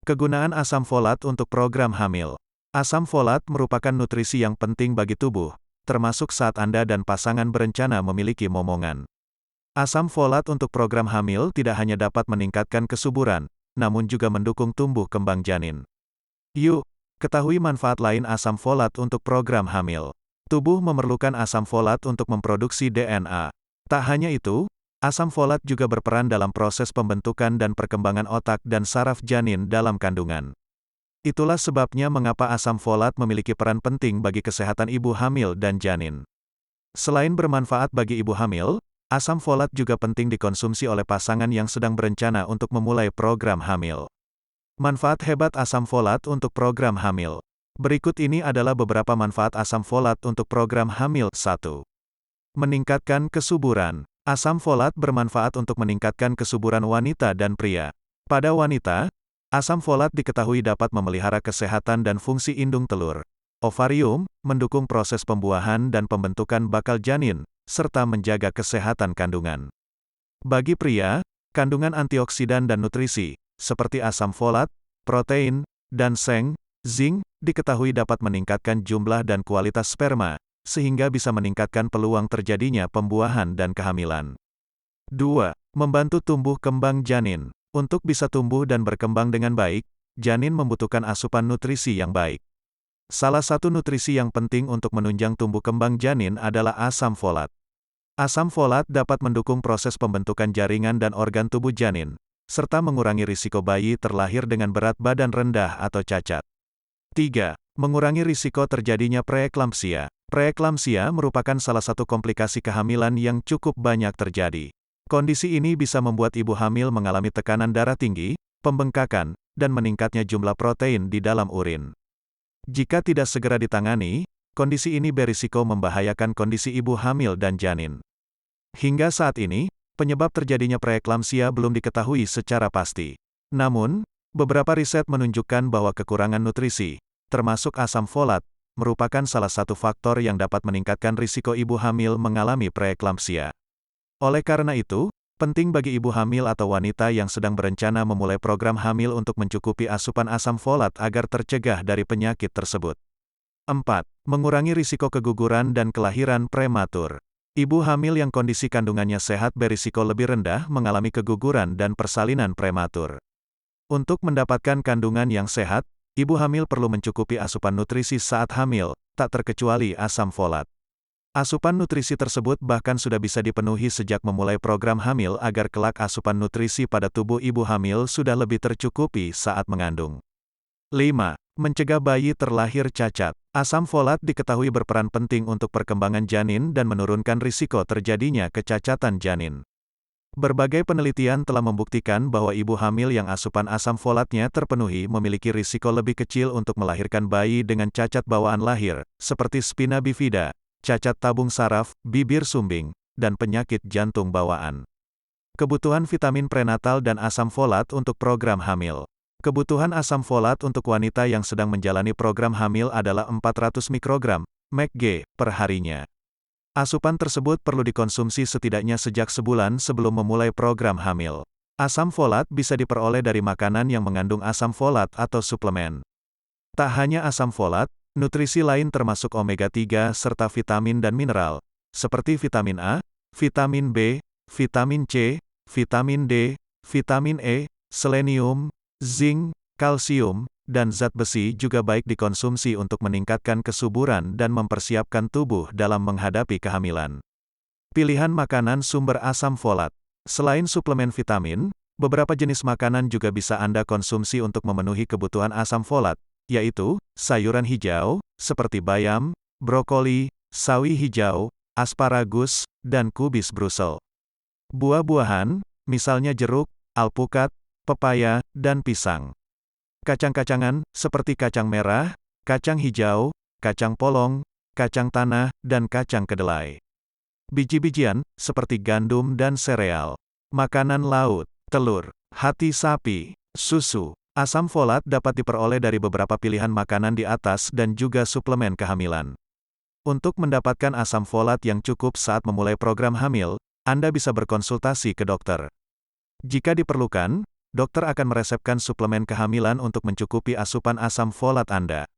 Kegunaan asam folat untuk program hamil. Asam folat merupakan nutrisi yang penting bagi tubuh, termasuk saat Anda dan pasangan berencana memiliki momongan. Asam folat untuk program hamil tidak hanya dapat meningkatkan kesuburan, namun juga mendukung tumbuh kembang janin. Yuk, ketahui manfaat lain asam folat untuk program hamil. Tubuh memerlukan asam folat untuk memproduksi DNA. Tak hanya itu, asam folat juga berperan dalam proses pembentukan dan perkembangan otak dan saraf janin dalam kandungan. Itulah sebabnya mengapa asam folat memiliki peran penting bagi kesehatan ibu hamil dan janin. Selain bermanfaat bagi ibu hamil, asam folat juga penting dikonsumsi oleh pasangan yang sedang berencana untuk memulai program hamil. Manfaat hebat asam folat untuk program hamil. Berikut ini adalah beberapa manfaat asam folat untuk program hamil. 1. Meningkatkan kesuburan. Asam folat bermanfaat untuk meningkatkan kesuburan wanita dan pria. Pada wanita, asam folat diketahui dapat memelihara kesehatan dan fungsi indung telur, ovarium, mendukung proses pembuahan dan pembentukan bakal janin, serta menjaga kesehatan kandungan. Bagi pria, kandungan antioksidan dan nutrisi, seperti asam folat, protein, dan seng, zinc, diketahui dapat meningkatkan jumlah dan kualitas sperma, sehingga bisa meningkatkan peluang terjadinya pembuahan dan kehamilan. 2. Membantu tumbuh kembang janin. Untuk bisa tumbuh dan berkembang dengan baik, janin membutuhkan asupan nutrisi yang baik. Salah satu nutrisi yang penting untuk menunjang tumbuh kembang janin adalah asam folat. Asam folat dapat mendukung proses pembentukan jaringan dan organ tubuh janin, serta mengurangi risiko bayi terlahir dengan berat badan rendah atau cacat. 3. Mengurangi risiko terjadinya preeklampsia. Preeklampsia merupakan salah satu komplikasi kehamilan yang cukup banyak terjadi. Kondisi ini bisa membuat ibu hamil mengalami tekanan darah tinggi, pembengkakan, dan meningkatnya jumlah protein di dalam urin. Jika tidak segera ditangani, kondisi ini berisiko membahayakan kondisi ibu hamil dan janin. Hingga saat ini, penyebab terjadinya preeklampsia belum diketahui secara pasti. Namun, beberapa riset menunjukkan bahwa kekurangan nutrisi, termasuk asam folat, merupakan salah satu faktor yang dapat meningkatkan risiko ibu hamil mengalami preeklampsia. Oleh karena itu, penting bagi ibu hamil atau wanita yang sedang berencana memulai program hamil untuk mencukupi asupan asam folat agar tercegah dari penyakit tersebut. 4. Mengurangi risiko keguguran dan kelahiran prematur. Ibu hamil yang kondisi kandungannya sehat berisiko lebih rendah mengalami keguguran dan persalinan prematur. Untuk mendapatkan kandungan yang sehat, ibu hamil perlu mencukupi asupan nutrisi saat hamil, tak terkecuali asam folat. Asupan nutrisi tersebut bahkan sudah bisa dipenuhi sejak memulai program hamil agar kelak asupan nutrisi pada tubuh ibu hamil sudah lebih tercukupi saat mengandung. 5. Mencegah bayi terlahir cacat. Asam folat diketahui berperan penting untuk perkembangan janin dan menurunkan risiko terjadinya kecacatan janin. Berbagai penelitian telah membuktikan bahwa ibu hamil yang asupan asam folatnya terpenuhi memiliki risiko lebih kecil untuk melahirkan bayi dengan cacat bawaan lahir, seperti spina bifida, cacat tabung saraf, bibir sumbing, dan penyakit jantung bawaan. Kebutuhan vitamin prenatal dan asam folat untuk program hamil. Kebutuhan asam folat untuk wanita yang sedang menjalani program hamil adalah 400 mikrogram, mg, per harinya. Asupan tersebut perlu dikonsumsi setidaknya sejak sebulan sebelum memulai program hamil. Asam folat bisa diperoleh dari makanan yang mengandung asam folat atau suplemen. Tak hanya asam folat, nutrisi lain termasuk omega-3 serta vitamin dan mineral, seperti vitamin A, vitamin B, vitamin C, vitamin D, vitamin E, selenium, zinc, kalsium, dan zat besi juga baik dikonsumsi untuk meningkatkan kesuburan dan mempersiapkan tubuh dalam menghadapi kehamilan. Pilihan makanan sumber asam folat. Selain suplemen vitamin, beberapa jenis makanan juga bisa Anda konsumsi untuk memenuhi kebutuhan asam folat, yaitu sayuran hijau, seperti bayam, brokoli, sawi hijau, asparagus, dan kubis Brusel. Buah-buahan, misalnya jeruk, alpukat, pepaya, dan pisang. Kacang-kacangan, seperti kacang merah, kacang hijau, kacang polong, kacang tanah, dan kacang kedelai. Biji-bijian, seperti gandum dan sereal. Makanan laut, telur, hati sapi, susu. Asam folat dapat diperoleh dari beberapa pilihan makanan di atas dan juga suplemen kehamilan. Untuk mendapatkan asam folat yang cukup saat memulai program hamil, Anda bisa berkonsultasi ke dokter. Jika diperlukan, Dokter akan meresepkan suplemen kehamilan untuk mencukupi asupan asam folat Anda.